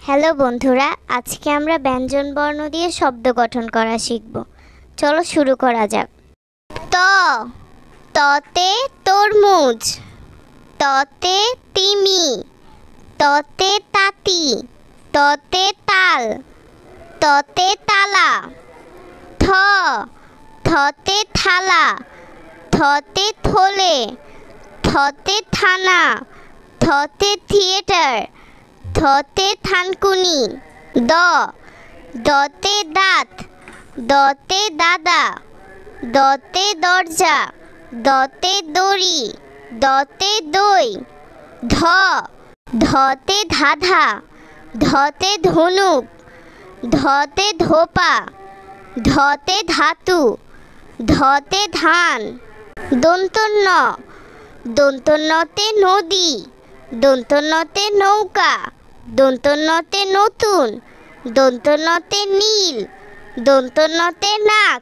Hello বন্ধুরা, আজকে আমরা ব্যঞ্জন বর্ণ দিয়ে শব্দ গঠন করা শিখব। চলো শুরু করা যাক। ততে তরমুজ, ততে তিমি, ততে তাঁতি, ততে তাল, ততে তালা। থতে থালা, থতে থলে, থতে থানা, থতে থিয়েটার, থতে থানকুনি। দতে দাঁত, দতে দাদা, দতে দরজা, দতে দড়ি, দতে দই। ধতে ধাঁধা, ধতে ধনুক, ধতে ধোপা, ধতে ধাতু, ধতে ধান। দন্তন্নতে নদী, দন্তন্নতে নৌকা, দন্তন্নতে নতুন, দন্তন্নতে নীল, দন্তন্নতে নাক,